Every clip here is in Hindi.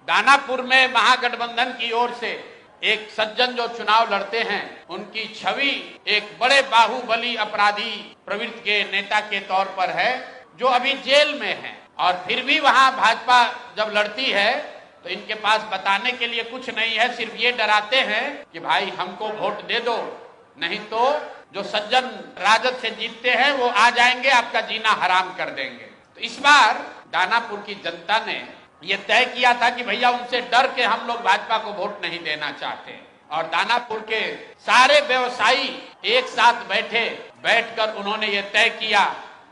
दानापुर में महागठबंधन की ओर से एक सज्जन जो चुनाव लड़ते हैं, उनकी छवि एक बड़े बाहुबली अपराधी प्रवृत्ति के नेता के तौर पर है, जो अभी जेल में है। और फिर भी वहां भाजपा जब लड़ती है तो इनके पास बताने के लिए कुछ नहीं है, सिर्फ ये डराते हैं कि भाई हमको वोट दे दो, नहीं तो जो सज्जन राजद से जीतते हैं वो आ जाएंगे, आपका जीना हराम कर देंगे। तो इस बार दानापुर की जनता ने ये तय किया था कि भैया उनसे डर के हम लोग भाजपा को वोट नहीं देना चाहते। और दानापुर के सारे व्यवसायी एक साथ बैठकर उन्होंने ये तय किया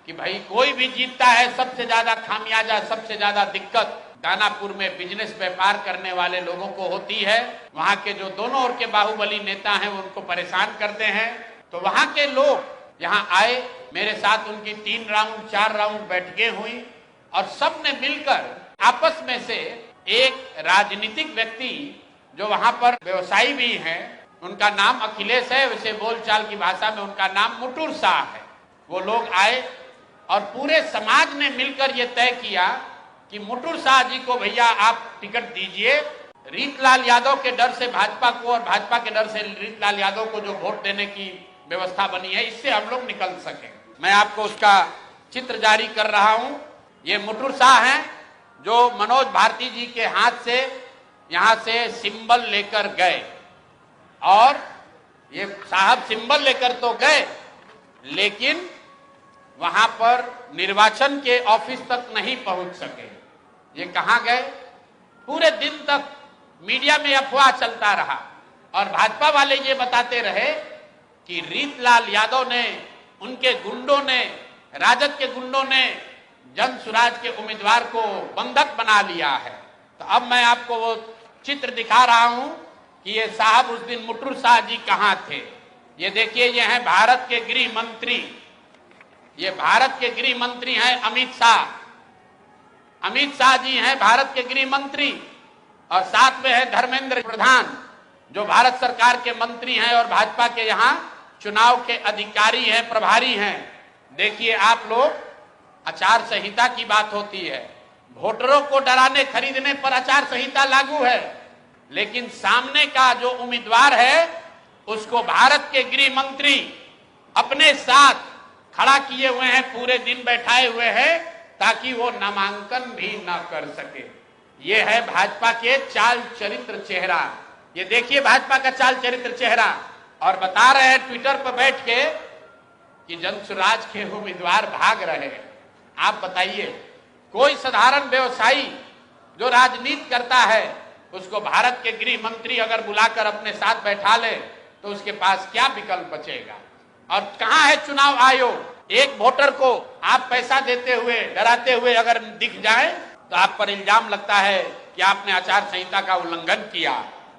कि भाई कोई भी जीतता है, सबसे ज्यादा खामियाजा, सबसे ज्यादा दिक्कत दानापुर में बिजनेस व्यापार करने वाले लोगों को होती है। वहां के जो दोनों ओर के बाहुबली नेता हैं वो उनको परेशान करते हैं। तो वहां के लोग यहाँ आए, मेरे साथ उनकी 3 राउंड 4 राउंड बैठकें हुई और सबने मिलकर आपस में से एक राजनीतिक व्यक्ति जो वहां पर व्यवसायी भी हैं, उनका नाम अखिलेश है, वैसे बोलचाल की भाषा में उनका नाम मुटुर शाह है, वो लोग आए और पूरे समाज ने मिलकर ये तय किया कि मुटुर शाह जी को भैया आप टिकट दीजिए। रीतलाल यादव के डर से भाजपा को और भाजपा के डर से रीतलाल यादव को जो वोट देने की व्यवस्था बनी है, इससे हम लोग निकल सके। मैं आपको उसका चित्र जारी कर रहा हूं। ये मुटुर शाह हैं जो मनोज भारती जी के हाथ से यहां से सिंबल लेकर गए और ये साहब सिंबल लेकर तो गए, लेकिन वहां पर निर्वाचन के ऑफिस तक नहीं पहुंच सके। ये कहां गए? पूरे दिन तक मीडिया में अफवाह चलता रहा और भाजपा वाले ये बताते रहे कि रीतलाल यादव ने, उनके गुंडों ने, राजद के गुंडों ने जन सुराज के उम्मीदवार को बंधक बना लिया है। तो अब मैं आपको वो चित्र दिखा रहा हूं कि ये साहब उस दिन मुटुर शाह जी कहां थे। ये देखिए, ये हैं भारत के गृह मंत्री, ये भारत के गृह मंत्री हैं अमित शाह। अमित शाह जी हैं भारत के गृह मंत्री और साथ में है धर्मेंद्र प्रधान जो भारत सरकार के मंत्री हैं और भाजपा के यहाँ चुनाव के अधिकारी हैं, प्रभारी हैं। देखिए आप लोग, आचार संहिता की बात होती है, वोटरों को डराने खरीदने पर आचार संहिता लागू है, लेकिन सामने का जो उम्मीदवार है उसको भारत के गृह मंत्री अपने साथ खड़ा किए हुए हैं, पूरे दिन बैठाए हुए हैं ताकि वो नामांकन भी ना कर सके। ये है भाजपा के चाल चरित्र चेहरा। ये देखिए भाजपा का चाल चरित्र चेहरा। और बता रहे हैं ट्विटर पर बैठ के कि जनसुराज के उम्मीदवार भाग रहे हैं। आप बताइए, कोई साधारण व्यवसायी जो राजनीति करता है उसको भारत के गृह मंत्री अगर बुलाकर अपने साथ बैठा ले तो उसके पास क्या विकल्प बचेगा? और कहां है चुनाव आयोग? एक वोटर को आप पैसा देते हुए, डराते हुए अगर दिख जाए तो आप पर इल्जाम लगता है कि आपने आचार संहिता का उल्लंघन किया।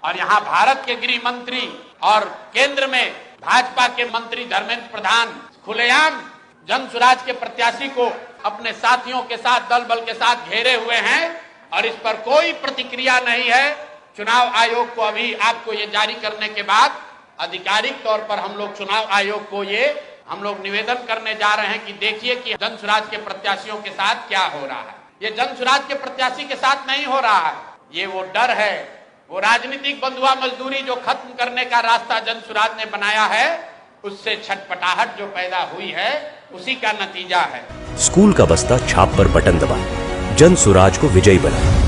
और यहाँ भारत के गृह मंत्री और केंद्र में भाजपा के मंत्री धर्मेंद्र प्रधान खुलेआम जनसुराज के प्रत्याशी को अपने साथियों के साथ, दल बल के साथ घेरे हुए हैं और इस पर कोई प्रतिक्रिया नहीं है। चुनाव आयोग को अभी आपको ये जारी करने के बाद आधिकारिक तौर पर हम लोग चुनाव आयोग को हम लोग निवेदन करने जा रहे हैं कि देखिए कि जनसुराज के प्रत्याशियों के साथ क्या हो रहा है। ये जनसुराज के प्रत्याशी के साथ नहीं हो रहा है, ये वो डर है, वो राजनीतिक बंधुआ मजदूरी जो खत्म करने का रास्ता जनसुराज ने बनाया है, उससे छटपटाहट जो पैदा हुई है, उसी का नतीजा है। स्कूल का बस्ता छाप पर बटन दबाएं, जनसुराज को विजयी बनाएं।